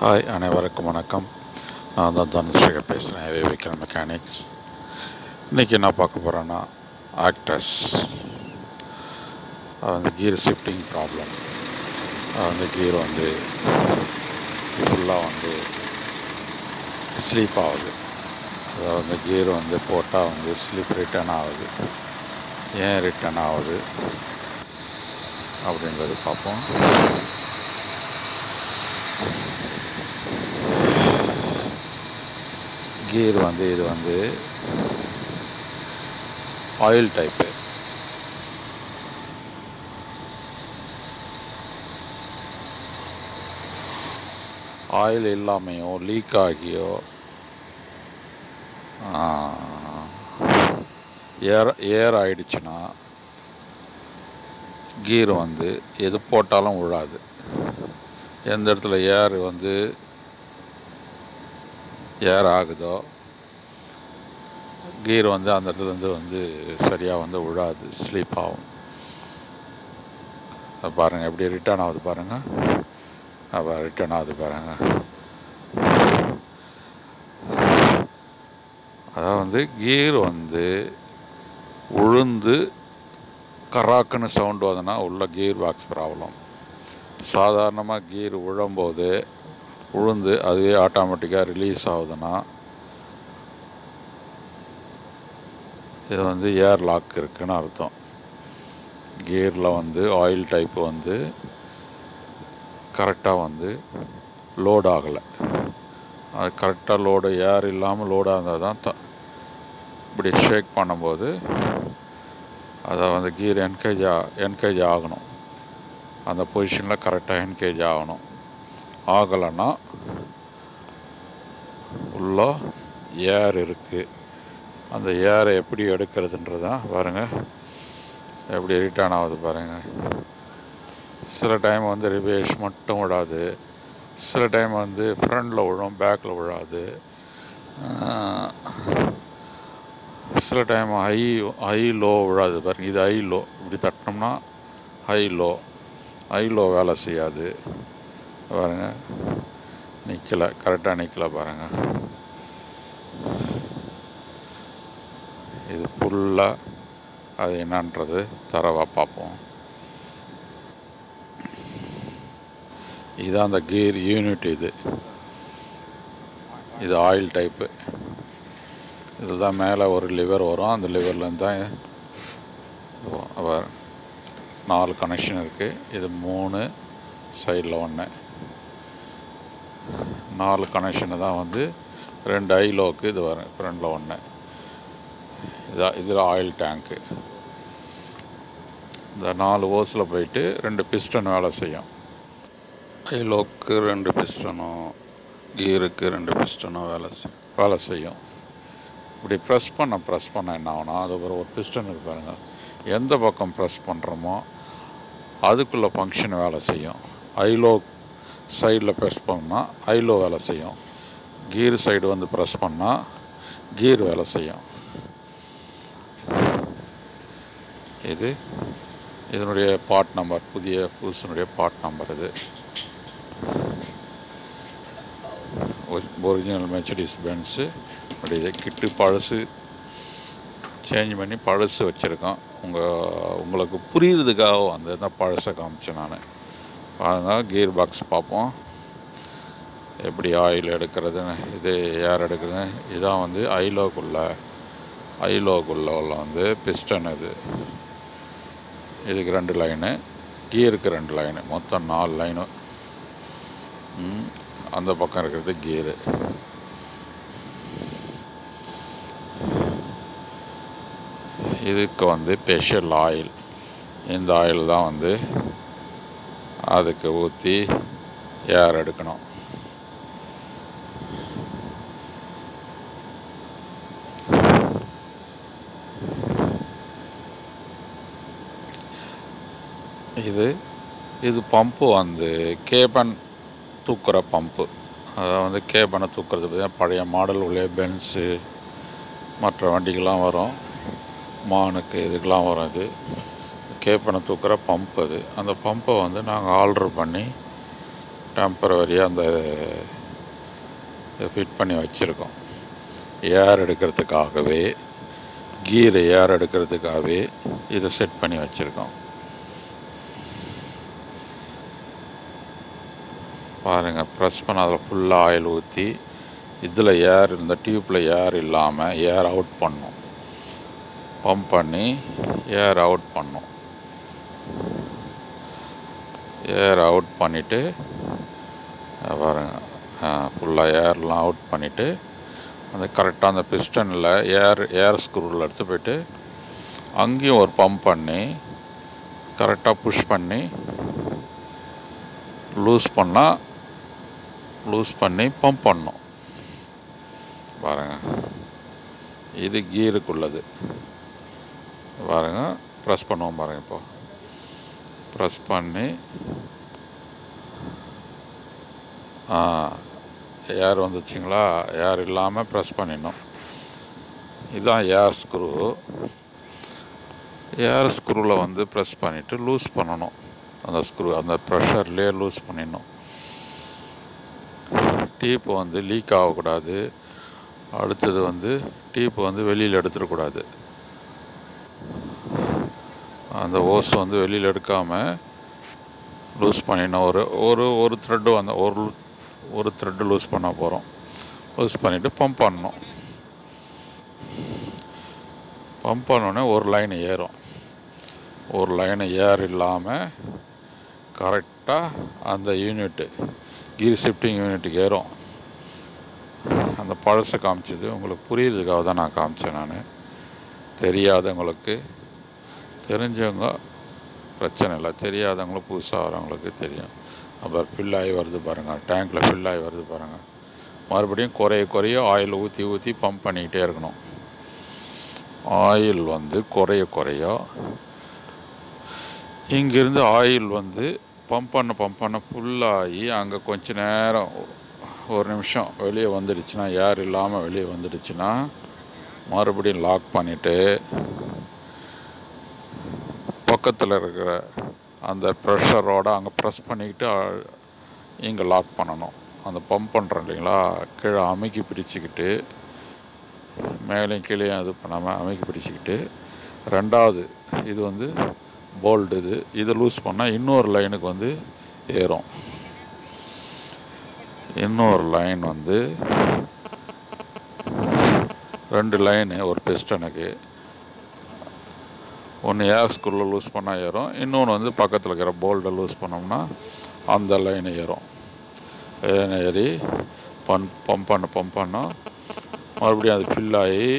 Hi, அனைவருக்கும் வணக்கம். நான் தான் தனுஷேகர் பேசுகிறேன், ஹெவி வெஹிக்கிள் மெக்கானிக்ஸ். இன்றைக்கி என்ன பார்க்க போகிறேன்னா, ஆக்ட்ரஸ் கீர் ஷிஃப்டிங் ப்ராப்ளம். கீர் ஃபுல்லாக ஸ்லீப் ஆகுது. கீர் போட்டால் ஸ்லீப் ரிட்டர்ன் ஆகுது. ஏன் ரிட்டர்ன் ஆகுது அப்படின்றது பார்ப்போம். கீர் இது ஆயில் டைப்பு. ஆயில் இல்லாமையோ லீக் ஆகியோ ஏர் ஆயிடுச்சுன்னா கீர் எது போட்டாலும் விழாது. எந்த இடத்துல ஏர் ஆகுதோ கீர் அந்த இடத்துலேருந்து சரியாக விழாது, ஸ்லீப் ஆகும். பாருங்கள் எப்படி ரிட்டர்ன் ஆகுது பாருங்கள். அப்போ ரிட்டர்ன் ஆகுது பாருங்கள். அதாவது கீர் உழுந்து கராக்குன்னு சவுண்டு வந்ததுன்னா உள்ள கீர் பாக்ஸ் ப்ராப்ளம். சாதாரணமாக கீர் உழும்போது உழுந்து அதுவே ஆட்டோமேட்டிக்காக ரிலீஸ் ஆகுதுன்னா இது ஏர் லாக் இருக்குதுன்னு அர்த்தம். கியரில் ஆயில் டைப்பு கரெக்டாக லோட் ஆகலை. அது கரெக்டாக லோடு ஏர் இல்லாமல் லோடாக இருந்தால் தான் இப்படி ஷேக் பண்ணும்போது அதை கீர் என்கேஜ் ஆகணும். அந்த பொசிஷனில் கரெக்டாக என்கேஜ் ஆகணும். ஆகலைன்னா உள்ள ஏர் இருக்குது. அந்த ஏரை எப்படி எடுக்கிறதுன்றதான் பாருங்கள் எப்படி ரிட்டர்ன் ஆகுது பாருங்கள். சில டைம் ரிவேர்ஸ் மட்டும் விடாது. சில டைம் ஃப்ரண்டில் விழும், பேக்கில் விழாது. சில டைம் ஹை லோ விழாது பாருங்கள். இது ஹை லோ, இப்படி தட்டினோம்னா ஹை லோ வேலை செய்யாது பாருங்கள். நிற்கலை, கரெக்டாக நிற்கலை பாருங்கள். இது ஃபுல்லாக அது என்னன்றது தரவாக பார்ப்போம். இதுதான் அந்த கீர் யூனிட். இது ஆயில் டைப்பு. இதில் தான் மேலே ஒரு லிவர் வரும். அந்த லிவர்லேருந்து தான் 4 கனெக்ஷன் இருக்குது. இது 3, சைடில் 1. 4 கனெக்ஷனு தான் 2 ஐலோக்கு இது வரும். ஃப்ரண்டில் 1. இதில் ஆயில் டேங்க்கு. இந்த 4 ஓஸில் போயிட்டு 2 பிஸ்டன் வேலை செய்யும். ஐலோக்கு 2 பிஸ்டனும், கீருக்கு 2 பிஸ்டனும் வேலை செய்யும். இப்படி ப்ரெஸ் பண்ண என்ன ஆகுனா அது ஒரு பிஸ்டனுக்கு பாருங்கள். எந்த பக்கம் ப்ரெஸ் பண்ணுறோமோ அதுக்குள்ளே ஃபங்க்ஷன் வேலை செய்யும். ஐலோ சைடில் ப்ரெஸ் பண்ணால் ஐலோ வேலை செய்யும். கீர் சைடு ப்ரெஸ் பண்ணால் கீர் வேலை செய்யும். இதனுடைய பார்ட் நம்பர், புதுசுனுடைய பார்ட் நம்பர். இது ஒரிஜினல் மெர்சிடிஸ் பென்ஸு. இது கிட்டு பழசு சேஞ்ச் பண்ணி பழசு வச்சுருக்கோம். உங்களுக்கு புரியுறதுக்காக அந்த பழசை காமிச்சேன் நான். பாருங்கள், கீர் பாக்ஸ் பார்ப்போம் எப்படி ஆயில் எடுக்கிறதுன்னு. இது ஏர் எடுக்கிறதுன்னு. இதுதான் ஐலோக்குள்ளே உள்ள பிஸ்டன். இதுக்கு 2 லைனு, கீருக்கு 2 லைனு, மொத்தம் 4 லைனு. அந்த பக்கம் இருக்கிறது கீரு. இதுக்கு ஸ்பெஷல் ஆயில். இந்த ஆயில் தான் அதுக்கு ஊற்றி ஏர் எடுக்கணும். இது பம்பு கேபன் தூக்குற பம்பு. அதாவது கேபனை தூக்குறது பார்த்தீங்கன்னா பழைய மாடல் உள்ள பென்ஸு மற்ற வண்டிக்கெலாம் வரும், மானுக்கு இதுக்கெலாம் வரும். இது கேப்பனை தூக்குற பம்ப். அந்த பம்பை நாங்கள் ஆல்ட்ரு பண்ணி டெம்பரவரியாக அந்த ஃபிட் பண்ணி வச்சுருக்கோம். ஏர் எடுக்கிறதுக்காகவே, கீர் ஏர் எடுக்கிறதுக்காகவே இதை செட் பண்ணி வச்சுருக்கோம். பாருங்கள், ப்ரெஸ் பண்ண அதில் ஃபுல்லாக ஆயில் ஊற்றி இதில் ஏர், இந்த டியூப்பில் ஏர் இல்லாமல் ஏர் அவுட் பண்ணும். பம்ப் பண்ணி ஏர் அவுட் பண்ணும். ஏர் அவுட் பண்ணிவிட்டு பாருங்கள், ஃபுல்லாக ஏர்லாம் அவுட் பண்ணிவிட்டு அந்த கரெக்டாக அந்த பிஸ்டனில் ஏர் ஸ்க்ரூவில் எடுத்து போய்ட்டு அங்கேயும் ஒரு பம்ப் பண்ணி கரெக்டாக புஷ் பண்ணி லூஸ் பண்ணி பம்ப் பண்ணணும். பாருங்கள், இது கீருக்குள்ளது. பாருங்கள், ப்ரெஸ் பண்ணுவோம் பாருங்கள். இப்போ ப்ரெஸ் பண்ணி ஏர் வந்துச்சுங்களா? ஏர் இல்லாமல் ப்ரெஸ் பண்ணிடணும். இதுதான் ஏர் ஸ்க்ரூ. ஏர் ஸ்க்ரூவில் வந்து ப்ரெஸ் பண்ணிவிட்டு லூஸ் பண்ணணும். அந்த ஸ்க்ரூ அந்த ப்ரெஷர்லேயே லூஸ் பண்ணிடணும். டீப்பு வந்து லீக் ஆகக்கூடாது. அடுத்தது வந்து டீப்பு வந்து வெளியில் எடுத்துடக்கூடாது. அந்த ஓஸ் வந்து வெளியில் எடுக்காமல் லூஸ் பண்ணிடணும். ஒரு த்ரெட்டு வந்து ஒரு த்ரெட்டு லூஸ் பண்ண போகிறோம். லூஸ் பண்ணிவிட்டு பம்ப் பண்ணணும். பம்ப் பண்ணோடனே ஒரு லைன் ஏறும். ஒரு லைன் ஏர் இல்லாமல் கரெக்டாக அந்த யூனிட்டு, கீர் ஷிஃப்டிங் யூனிட்டுக்கு ஏறும். அந்த பழசை காமிச்சது உங்களுக்கு புரியுறதுக்காக தான் நான் காமிச்சேன். நான் தெரியாதவங்களுக்கு, தெரிஞ்சவங்க பிரச்சனை இல்லை, தெரியாதவங்களும் புதுசாக வரவங்களுக்கு தெரியும். அப்புறம் ஃபில்லாகி வருது பாருங்கள், டேங்க்கில் ஃபில்லாகி வருது பாருங்கள். மறுபடியும் குறைய ஆயில் ஊற்றி பம்ப் பண்ணிக்கிட்டே இருக்கணும். ஆயில் வந்து குறைய இங்கேருந்து ஆயில் வந்து பம்ப் பண்ண ஃபுல்லாகி அங்கே கொஞ்ச நேரம், ஒரு நிமிஷம் வெளியே வந்துடுச்சுன்னா, ஏர் இல்லாமல் வெளியே வந்துடுச்சுன்னா மறுபடியும் லாக் பண்ணிவிட்டு பக்கத்தில் இருக்கிற அந்த ப்ரெஷரோடு அங்கே ப்ரெஸ் பண்ணிக்கிட்டு இங்கே லாக் பண்ணணும். அந்த பம்ப் பண்ணுறோம் இல்லைங்களா, கீழே அமுக்கி பிடிச்சிக்கிட்டு, மேலேயும் கீழேயும் இது பண்ணாமல் அமுக்கி பிடிச்சிக்கிட்டு, ரெண்டாவது இது வந்து போல்டு, இதை லூஸ் பண்ணால் இன்னொரு லைனுக்கு வந்து ஏறும். இன்னொரு லைன் வந்து 2 லைனு ஒரு பிஸ்டனுக்கு. ஒன்று ஏர் ஸ்க்ரூவில் லூஸ் பண்ணால் ஏறும், இன்னொன்று வந்து பக்கத்தில் இருக்கிற போல்டை லூஸ் பண்ணோம்னா அந்த லைன் ஏறும். ஏறி பம்ப் பண்ணோம். மறுபடியும் அது ஃபில்லாகி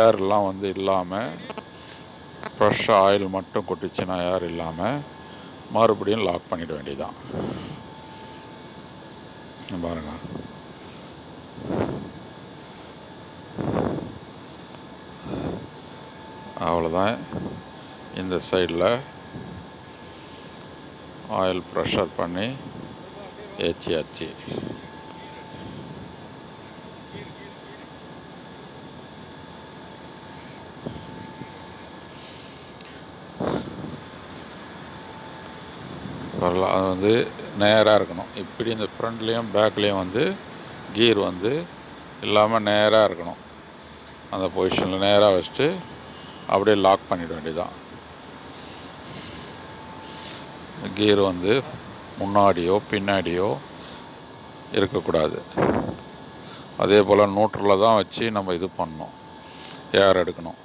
ஏர்லாம் வந்து இல்லாமல், ஃப்ரெஷ்ஷாக ஆயில் மட்டும் கொட்டிச்சுன்னா ஏர் இல்லாமல் மறுபடியும் லாக் பண்ணிட வேண்டியதுதான். பாருங்கள், அவ்வளோதான். இந்த சைடில் ஆயில் ப்ரெஷர் பண்ணி ஏற்றியாச்சு. வரலாம். அது வந்து நேராக இருக்கணும். இப்படி இந்த ஃப்ரண்ட்லேயும் பேக்லேயும் வந்து கீர் வந்து இல்லாமல் நேராக இருக்கணும். அந்த பொசிஷனில் நேராக வச்சுட்டு அப்படியே லாக் பண்ணிட வேண்டியதுதான். கீர் வந்து முன்னாடியோ பின்னாடியோ இருக்கக்கூடாது. அதே போல் நியூட்ரலில் தான் வச்சு நம்ம இது பண்ணணும், ஏர் எடுக்கணும்.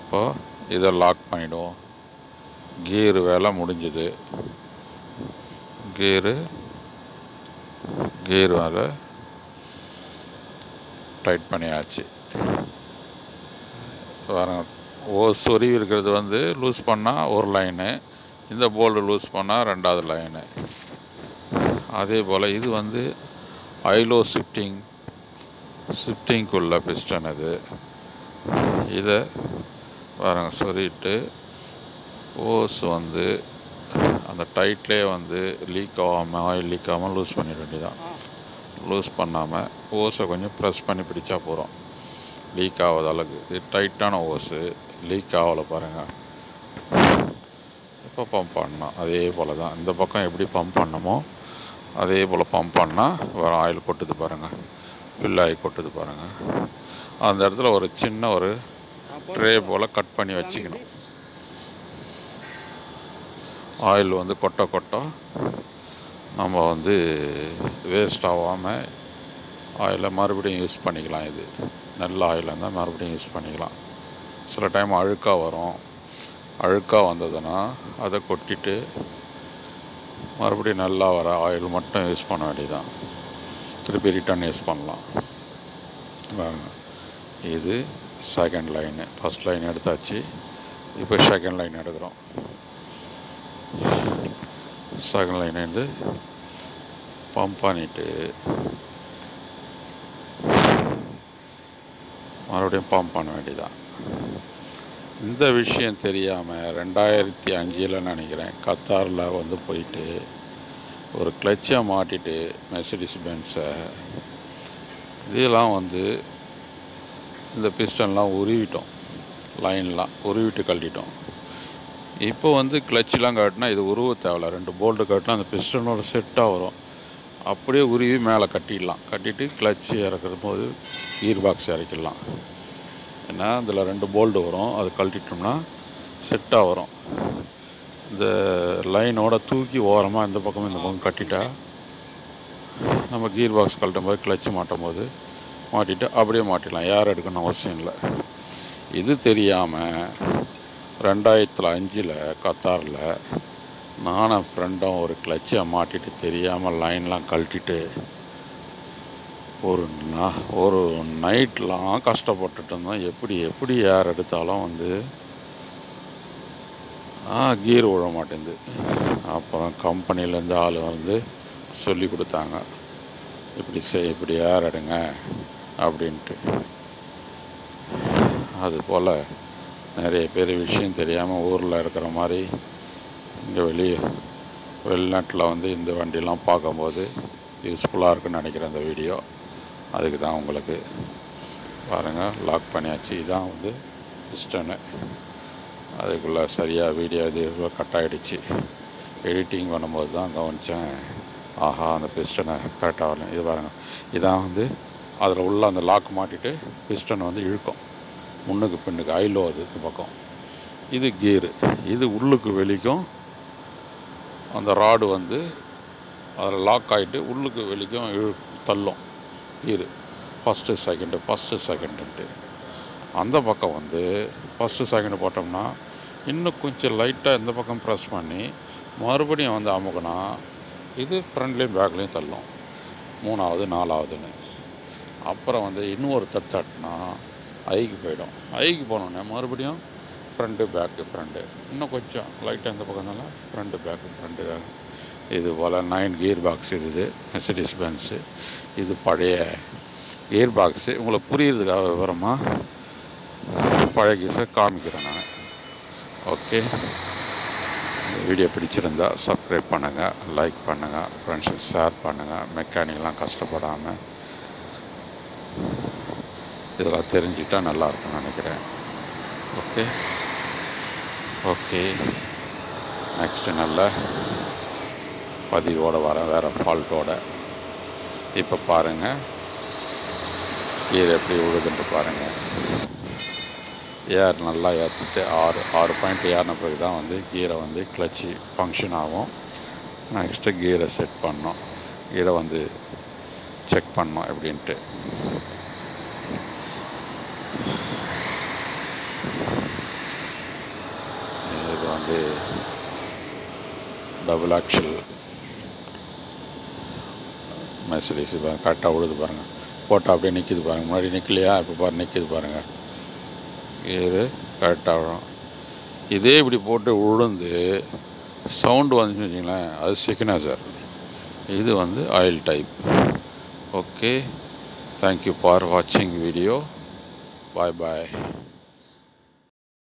இப்போ இதை லாக் பண்ணிவிடுவோம். கீரு வேலை முடிஞ்சுது. கீர் வேலை டைட் பண்ணியாச்சு. பாருங்க, சொருவி இருக்கிறது வந்து லூஸ் பண்ணால் ஒரு லைனு, இந்த போல்டு லூஸ் பண்ணால் ரெண்டாவது லைனு. அதே போல் இது வந்து ஐலோ ஷிஃப்டிங்குள்ள பிஸ்டன். இதை பாருங்க, சொருவிட்டு ஓஸ் வந்து அந்த டைட்லேயே வந்து லீக் ஆகாமல், ஆயில் லீக் ஆகாமல் லூஸ் பண்ணிட வேண்டியதான். லூஸ் பண்ணாமல் ஓஸை கொஞ்சம் ப்ரெஸ் பண்ணி பிடிச்சா போகிறோம். லீக் ஆகாத அளவுக்கு. இது டைட்டான ஓஸு, லீக் ஆகலை பாருங்கள். இப்போ பம்ப் பண்ணணும் அதே போல் தான். இந்த பக்கம் எப்படி பம்ப் பண்ணமோ அதே போல் பம்ப் பண்ணால் வேறு ஆயில் கொட்டுது பாருங்கள், ஃபில் ஆகி கொட்டுது பாருங்கள். அந்த இடத்துல ஒரு சின்ன ஒரு ட்ரே போல் கட் பண்ணி வச்சுக்கணும். ஆயில் வந்து கொட்ட நம்ம வந்து வேஸ்ட் ஆகாமல் ஆயிலை மறுபடியும் யூஸ் பண்ணிக்கலாம். இது நல்ல ஆயில் இருந்தால் மறுபடியும் யூஸ் பண்ணிக்கலாம். சில டைம் அழுக்காக வரும். அழுக்காக வந்ததுன்னா அதை கொட்டிட்டு மறுபடியும் நல்லா வர ஆயில் மட்டும் யூஸ் பண்ண வேண்டியதான். திருப்பி ரிட்டர்ன் யூஸ் பண்ணலாம். இது செகண்ட் லைனு. ஃபஸ்ட் லைன் எடுத்தாச்சு, இப்போ செகண்ட் லைன் எடுக்கிறோம். செகண்ட் லைன் வந்து பம்ப் பண்ணிவிட்டு மறுபடியும் பம்ப் பண்ண வேண்டியதான். இந்த விஷயம் தெரியாமல் 2005 நினைக்கிறேன் கத்தாரில் வந்து போயிட்டு ஒரு கிளச்சை மாட்டிட்டு மெர்சிடிஸ் பென்ஸை இதெல்லாம் வந்து இந்த பிஸ்டன்லாம் உருவிட்டோம், லைன்லாம் உருவிட்டு கழட்டிட்டோம். இப்போ வந்து கிளச்செலாம் காட்டினா இது உருவ தேவையில்ல. 2 போல்ட்டு காட்டினா அந்த பிஸ்டனோட செட்டாக வரும். அப்படியே உருவி மேலே கட்டிடலாம். கட்டிட்டு கிளச்சு இறக்குற போது கீர் பாக்ஸ் இறக்கிடலாம். ஏன்னா அதில் 2 போல்டு வரும், அது கழட்டிட்டோம்னா செட்டாக வரும். இந்த லைனோட தூக்கி ஓரமாக இந்த பக்கம் இந்த பக்கம் கட்டிட்டா நம்ம கீர் பாக்ஸ் கழட்டும் போது கிளச்சு மாட்டும் போது மாட்டிட்டு அப்படியே மாட்டிடலாம். யார் எடுக்கணும் அவசியம் இல்லை. இது தெரியாமல் 2005 கத்தாரில் நானும் ஃப்ரெண்டும் ஒரு கிளச்சை மாட்டிட்டு தெரியாமல் லைன்லாம் கழட்டிட்டு ஒரு நைட்லாம் கஷ்டப்பட்டுட்டு இருந்தோம். எப்படி யார் எடுத்தாலும் வந்து கீர் விழ மாட்டேங்குது. அப்புறம் கம்பெனிலேருந்து ஆள் வந்து சொல்லி கொடுத்தாங்க, இப்படி ஏர் எடுங்க அப்படின்ட்டு. அதுபோல் நிறைய பேர் விஷயம் தெரியாமல் ஊரில் இருக்கிற மாதிரி இங்கே வெளிநாட்டில் வந்து இந்த வண்டிலாம் பார்க்கும்போது யூஸ்ஃபுல்லாக இருக்குன்னு நினைக்கிறேன் இந்த வீடியோ. அதுக்கு தான் உங்களுக்கு பாருங்கள், லாக் பண்ணியாச்சு. இதுதான் வந்து பிஸ்டனு. அதுக்குள்ளே சரியாக வீடியோ இது கட் ஆகிடுச்சு. எடிட்டிங் பண்ணும்போது தான் கவனித்தேன், ஆஹா அந்த பிஸ்டனை கரெக்டாக வரல. இது பாருங்கள், இதான் வந்து அதில் உள்ள அந்த லாக் மாட்டிட்டு பிஸ்டனை வந்து இழுக்கும் முன்னுக்கு பின்னுக்கு. ஐலோ அது இந்த பக்கம். இது கீரு. இது உள்ளுக்கு வெளிக்கும் அந்த ராடு வந்து அதில் லாக் ஆகிட்டு உள்ளுக்கு வெளிக்கும் தள்ளும் கீரு. ஃபஸ்ட்டு செகண்டுன்ட்டு. அந்த பக்கம் வந்து ஃபஸ்ட்டு செகண்டு போட்டோம்னா இன்னும் கொஞ்சம் லைட்டாக இந்த பக்கம் ப்ரெஸ் பண்ணி மறுபடியும் வந்து அமுக்குனா இது ஃப்ரண்ட்லேயும் பேக்லேயும் தள்ளும், 3வது 4வதுன்னு. அப்புறம் வந்து இன்னொரு தட்டினா ஐக்கு போயிடும். ஐக்கு போனோடனே மறுபடியும் ஃப்ரண்ட்டு பேக்கு இன்னும் கொஞ்சம் லைட்டாக இந்த பக்கம் இருந்தாலும் ஃப்ரண்ட்டு பேக்கு. இது போல் 9 கியர் பாக்ஸ் இருக்குது மெர்சிடிஸ் பென்ஸு. இது பழைய கியர் பாக்ஸு. உங்களுக்கு புரியுறதுக்காக விவரமாக பழைய கீஸை காமிக்கிறேன் நான். ஓகே, வீடியோ பிடிச்சிருந்தா சப்ஸ்கிரைப் பண்ணுங்கள், லைக் பண்ணுங்கள், ஃப்ரெண்ட்ஸுக்கு ஷேர் பண்ணுங்கள். மெக்கானிக்லாம் கஷ்டப்படாமல் இதெல்லாம் தெரிஞ்சுக்கிட்டால் நல்லாயிருக்கும்னு நினைக்கிறேன். ஓகே, நெக்ஸ்ட்டு நல்ல பதிவோடு வரேன், வேறு ஃபால்ட்டோட. இப்போ பாருங்கள் கீர் எப்படி விழுதுன்ட்டு பாருங்கள். ஏர் நல்லா ஏற்றிட்டு 6 பாயிண்ட் ஏறின பிறகு தான் வந்து கீரை வந்து கிளச்சி ஃபங்க்ஷன் ஆகும். நெக்ஸ்ட்டு கீரை செட் பண்ணோம், கீரை வந்து செக் பண்ணோம் எப்படின்ட்டு. இது வந்து டபுள் ஆக்ஷல் மெர்சிடிஸ். கரெக்டாக விழுது பாருங்கள். போட்டால் அப்படியே நிற்கிது பாருங்கள். முன்னாடி நிற்கலையா, இப்போ நிற்கிது பாருங்கள். கீரு கரெக்டாக விழும். இதே இப்படி போட்டு உழுந்து சவுண்டு வந்துச்சுன்னு வச்சிங்களேன், அது சிக்னேச்சர். இது வந்து oil type. Okay, thank you for வாட்சிங் வீடியோ. பாய்.